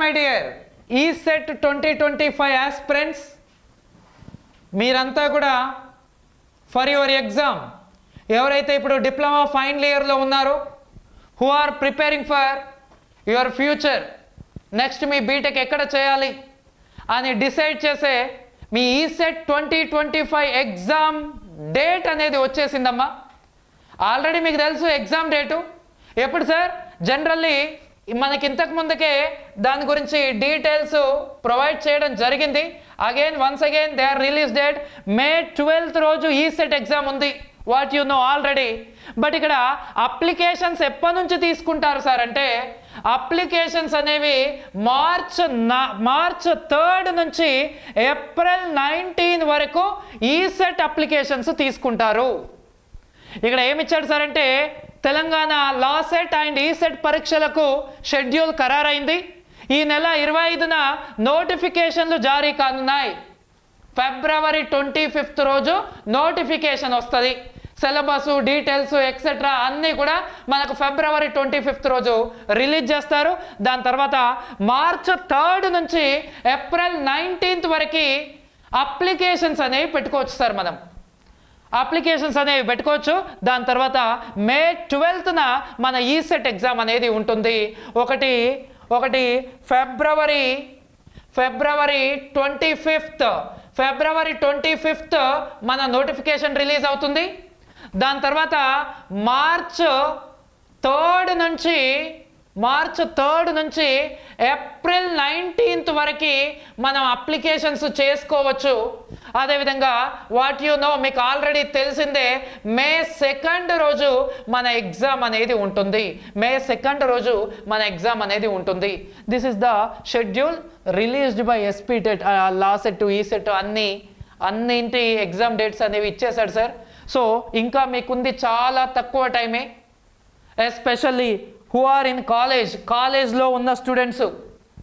My dear ECET 2025 aspirants, మీరంతా కూడా for your exam ఎవరైతే ఇప్పుడు డిప్లొమా ఫైనల్ ఇయర్లో ఉన్నారో, who are preparing for your future, next మీ బీటెక్ ఎక్కడ చేయాలి అని డిసైడ్ చేసే మీ ఈసెట్ 2025 ఎగ్జామ్ డేట్ అనేది వచ్చేసిందమ్మా. ఆల్రెడీ మీకు తెలుసు ఎగ్జామ్ డేటు ఎప్పుడు సార్. జనరల్లీ మనకి ఇంతకు ముందుకే దాని గురించి డీటెయిల్స్ ప్రొవైడ్ చేయడం జరిగింది. Once again they are release date May 12th రోజు ఈసెట్ ఎగ్జామ్ ఉంది, what you know already. But ఇక్కడ అప్లికేషన్స్ ఎప్పటి నుంచి తీసుకుంటారు సార్ అంటే, అప్లికేషన్స్ అనేవి మార్చ్ 3rd నుంచి April 19 వరకు ఈసెట్ అప్లికేషన్స్ తీసుకుంటారు. ఇక్కడ ఏమిచ్చాడు సార్ అంటే, Telangana law set and ECET పరీక్షలకు షెడ్యూల్ ఖరారైంది. ఈ నెల 25న నోటిఫికేషన్లు జారీ కానున్నాయి. February 25th రోజు నోటిఫికేషన్ వస్తుంది. సిలబస్ డీటెయిల్స్ ఎక్సెట్రా అన్నీ కూడా మనకు February 25th రోజు రిలీజ్ చేస్తారు. దాని తర్వాత March 3rd నుంచి April 19th వరకు అప్లికేషన్స్ అనేవి పెట్టుకోవచ్చు సార్. మనం అప్లికేషన్స్ అనేవి పెట్టుకోవచ్చు. దాని తర్వాత May 12న మన ఈసెట్ ఎగ్జామ్ అనేది ఉంటుంది. ఒకటి February 25th మన నోటిఫికేషన్ రిలీజ్ అవుతుంది. దాని తర్వాత March 3rd నుంచి April 19th వరకు మనం అప్లికేషన్స్ చేసుకోవచ్చు. అదేవిధంగా వాట్ యు నో, మీకు ఆల్రెడీ తెలిసిందే, May 2nd రోజు మన ఎగ్జామ్ అనేది ఉంటుంది. May 2nd రోజు మన ఎగ్జామ్ అనేది ఉంటుంది. This is the schedule released by SPTET, LAWCET ECET అన్నింటి ఎగ్జామ్ డేట్స్ అనేవి ఇచ్చేసాడు సార్. సో ఇంకా మీకుంది చాలా తక్కువ టైమే. ఎస్పెషల్లీ హూ ఆర్ ఇన్ కాలేజ్లో ఉన్న స్టూడెంట్స్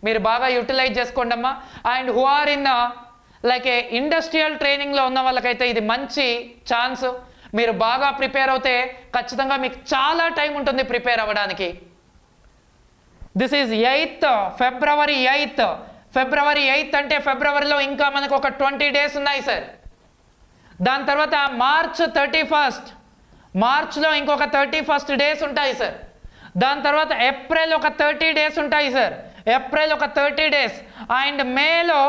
మీరు బాగా యూటిలైజ్ చేసుకోండి అమ్మా. And who are in like industrial ట్రైనింగ్లో ఉన్న వాళ్ళకైతే ఇది మంచి ఛాన్స్. మీరు బాగా ప్రిపేర్ అవుతే ఖచ్చితంగా మీకు చాలా టైం ఉంటుంది ప్రిపేర్ అవ్వడానికి. దిస్ ఈజ్ February 8th అంటే ఫిబ్రవరిలో ఇంకా మనకు ఒక 20 days ఉన్నాయి సార్. దాని తర్వాత March 31st, మార్చ్లో ఇంకొక 31 days ఉంటాయి సార్. దాని తర్వాత ఏప్రిల్ ఒక 30 days ఉంటాయి సార్. ఏప్రిల్ ఒక 30 days. అండ్ మేలో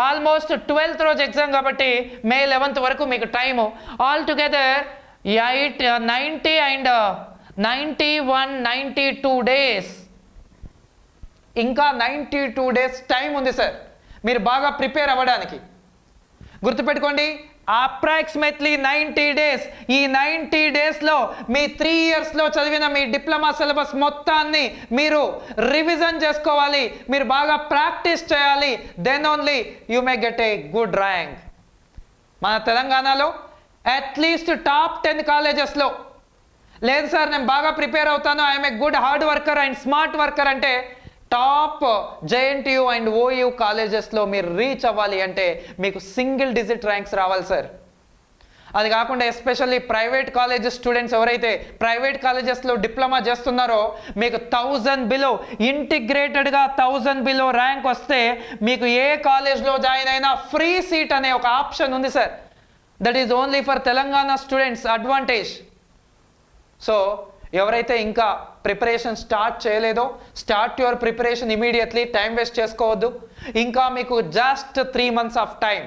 ఆల్మోస్ట్ 12th రోజు ఎగ్జామ్ కాబట్టి May 11th వరకు మీకు time. All together 90 and 91 92 days, ఇంకా 92 days టైం ఉంది సార్ మీరు బాగా ప్రిపేర్ అవ్వడానికి. గుర్తుపెట్టుకోండి, అప్రాక్సిమేట్లీ 90 days. ఈ 90 daysలో మీ 3 yearsలో చదివిన మీ డిప్లొమా సిలబస్ మొత్తాన్ని మీరు రివిజన్ చేసుకోవాలి, మీరు బాగా ప్రాక్టీస్ చేయాలి. Then only you may get a good rank. మన తెలంగాణలో అట్లీస్ట్ టాప్ 10 కాలేజెస్లో, లేదు సార్ నేను బాగా ప్రిపేర్ అవుతాను, I'm a good hard worker and smart worker అంటే టాప్ JNTU అండ్ OU కాలేజెస్లో మీరు రీచ్ అవ్వాలి అంటే మీకు సింగిల్ డిజిట్ ర్యాంక్స్ రావాలి సార్. అది కాకుండా ఎస్పెషల్లీ ప్రైవేట్ కాలేజెస్ స్టూడెంట్స్ ఎవరైతే ప్రైవేట్ కాలేజెస్లో డిప్లొమా చేస్తున్నారో, మీకు 1000 బిలో ఇంటిగ్రేటెడ్గా 1000 బిలో ర్యాంక్ వస్తే మీకు ఏ కాలేజ్లో జాయిన్ అయినా ఫ్రీ సీట్ అనే ఒక ఆప్షన్ ఉంది sir. That is only for Telangana students advantage. So ఎవరైతే ఇంకా ప్రిపరేషన్ స్టార్ట్ చేయలేదో, start your preparation immediately, time waste చేసుకోవద్దు. ఇంకా మీకు జస్ట్ 3 months ఆఫ్ టైం,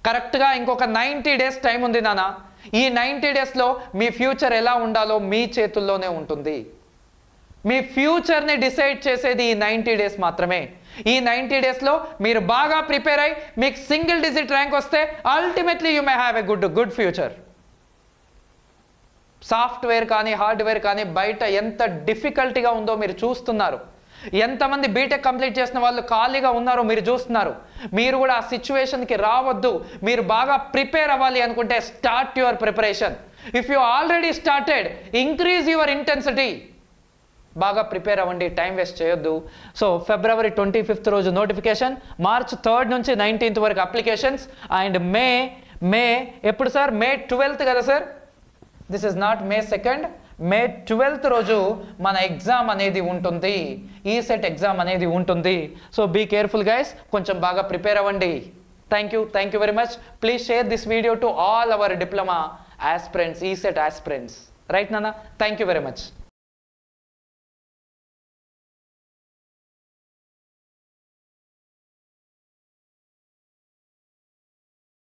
కరెక్ట్గా ఇంకొక 90 days టైం ఉంది నాన్న. ఈ 90 daysలో మీ ఫ్యూచర్ ఎలా ఉండాలో మీ చేతుల్లోనే ఉంటుంది. మీ ఫ్యూచర్ని డిసైడ్ చేసేది ఈ 90 days మాత్రమే. ఈ 90 daysలో మీరు బాగా ప్రిపేర్ అయ్యి మీకు సింగిల్ డిజిట్ ర్యాంక్ వస్తే ultimately you may have a good future. Software కానీ హార్డ్వేర్ కానీ బయట ఎంత డిఫికల్టీగా ఉందో మీరు చూస్తున్నారు. ఎంతమంది బీటెక్ కంప్లీట్ చేసిన వాళ్ళు ఖాళీగా ఉన్నారో మీరు చూస్తున్నారు. మీరు కూడా ఆ సిచ్యువేషన్కి రావద్దు. మీరు బాగా ప్రిపేర్ అవ్వాలి అనుకుంటే start your preparation. If you already started, increase your intensity. బాగా ప్రిపేర్ అవ్వండి, టైం వేస్ట్ చేయొద్దు. సో February 25th రోజు నోటిఫికేషన్, March 3rd నుంచి 19th వరకు అప్లికేషన్స్. అండ్ మే ఎప్పుడు సార్? May 12th కదా sir? This is not May 2nd, May 12th రోజు మన ఎగ్జామ్ అనేది ఉంటుంది, ఈ సెట్ ఎగ్జామ్ అనేది ఉంటుంది. సో బీ కేర్ఫుల్ గైస్, కొంచెం బాగా ప్రిపేర్ అవ్వండి. Thank you very much. Please share this video to all our diploma aspirants, ESET aspirants. Right, Nana? Thank you very much.